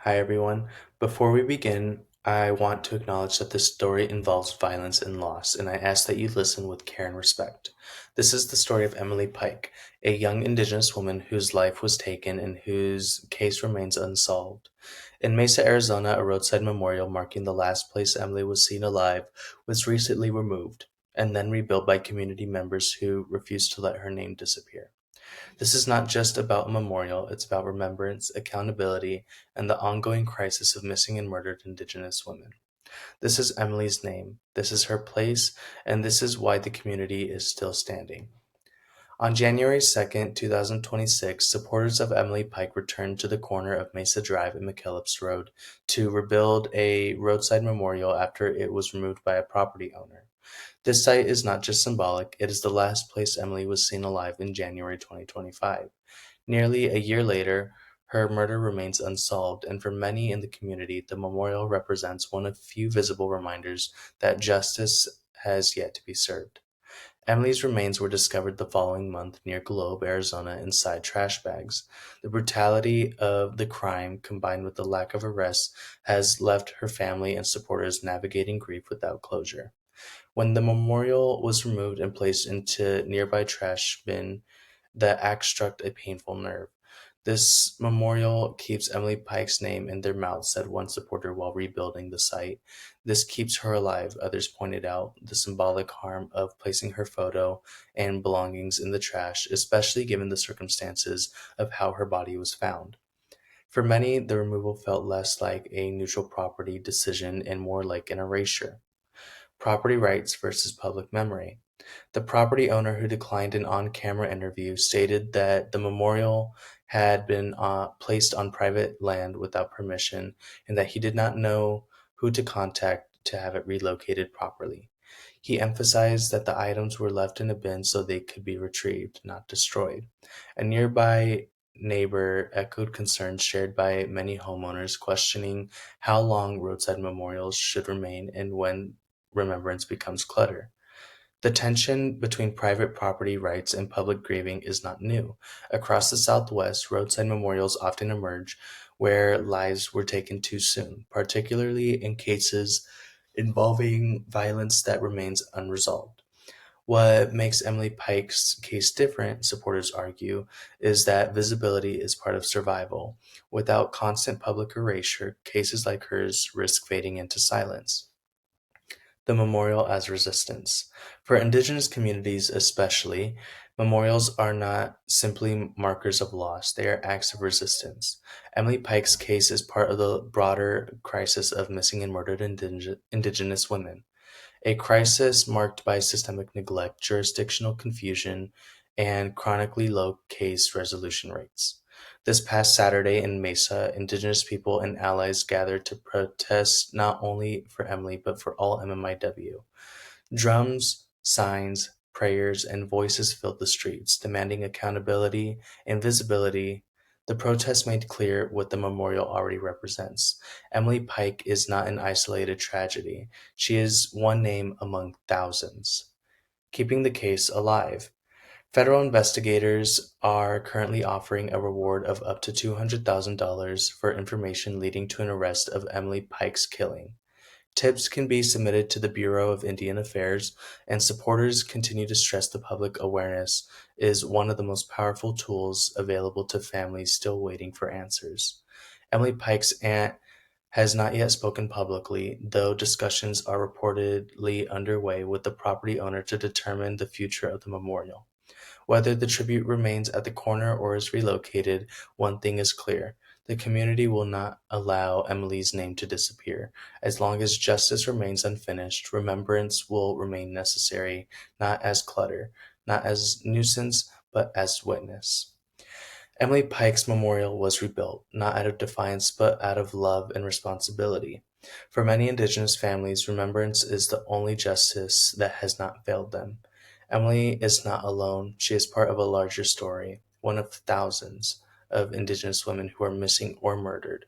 Hi everyone. Before we begin, I want to acknowledge that this story involves violence and loss, and I ask that you listen with care and respect. This is the story of Emily Pike, a young Indigenous woman whose life was taken and whose case remains unsolved. In Mesa, Arizona, a roadside memorial marking the last place Emily was seen alive was recently removed and then rebuilt by community members who refused to let her name disappear. This is not just about a memorial, it's about remembrance, accountability, and the ongoing crisis of missing and murdered Indigenous women. This is Emily's name, this is her place, and this is why the community is still standing. On January 2nd, 2026, supporters of Emily Pike returned to the corner of Mesa Drive and McKellips Road to rebuild a roadside memorial after it was removed by a property owner. This site is not just symbolic, it is the last place Emily was seen alive in January 2025. Nearly a year later, her murder remains unsolved, and for many in the community, the memorial represents one of few visible reminders that justice has yet to be served. Emily's remains were discovered the following month near Globe, Arizona, inside trash bags. The brutality of the crime, combined with the lack of arrests, has left her family and supporters navigating grief without closure. When the memorial was removed and placed into nearby trash bin, the act struck a painful nerve. This memorial keeps Emily Pike's name in their mouths, said one supporter while rebuilding the site. This keeps her alive, others pointed out the symbolic harm of placing her photo and belongings in the trash, especially given the circumstances of how her body was found. For many, the removal felt less like a neutral property decision and more like an erasure. Property rights versus public memory. The property owner, who declined an on camera interview, stated that the memorial had been placed on private land without permission and that he did not know who to contact to have it relocated properly. He emphasized that the items were left in a bin so they could be retrieved, not destroyed. A nearby neighbor echoed concerns shared by many homeowners, questioning how long roadside memorials should remain and when remembrance becomes clutter. The tension between private property rights and public grieving is not new. Across the Southwest, roadside memorials often emerge where lives were taken too soon, particularly in cases involving violence that remains unresolved. What makes Emily Pike's case different, supporters argue, is that visibility is part of survival. Without constant public erasure, cases like hers risk fading into silence. The memorial as resistance. For Indigenous communities especially, memorials are not simply markers of loss, they are acts of resistance. Emily Pike's case is part of the broader crisis of missing and murdered Indigenous women, a crisis marked by systemic neglect, jurisdictional confusion, and chronically low case resolution rates. This past Saturday in Mesa, Indigenous people and allies gathered to protest not only for Emily but for all MMIW. Drums, signs, prayers, and voices filled the streets, demanding accountability and visibility. The protest made clear what the memorial already represents. Emily Pike is not an isolated tragedy. She is one name among thousands, keeping the case alive. Federal investigators are currently offering a reward of up to $200,000 for information leading to an arrest of Emily Pike's killing. Tips can be submitted to the Bureau of Indian Affairs, and supporters continue to stress the public awareness is one of the most powerful tools available to families still waiting for answers. Emily Pike's aunt has not yet spoken publicly, though discussions are reportedly underway with the property owner to determine the future of the memorial. Whether the tribute remains at the corner or is relocated, one thing is clear. The community will not allow Emily's name to disappear. As long as justice remains unfinished, remembrance will remain necessary, not as clutter, not as nuisance, but as witness. Emily Pike's memorial was rebuilt, not out of defiance, but out of love and responsibility. For many Indigenous families, remembrance is the only justice that has not failed them. Emily is not alone. She is part of a larger story, one of thousands of Indigenous women who are missing or murdered,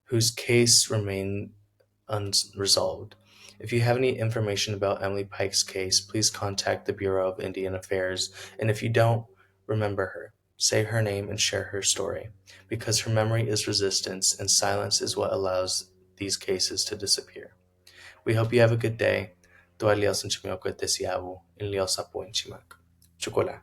whose case remain unresolved. If you have any information about Emily Pike's case, please contact the Bureau of Indian Affairs, and if you don't, remember her. say her name, and share her story, because her memory is resistance and silence is what allows these cases to disappear. We hope you have a good day. Tuwa lios and chimioko tesiabu, in lios apo in chimak. Chocola.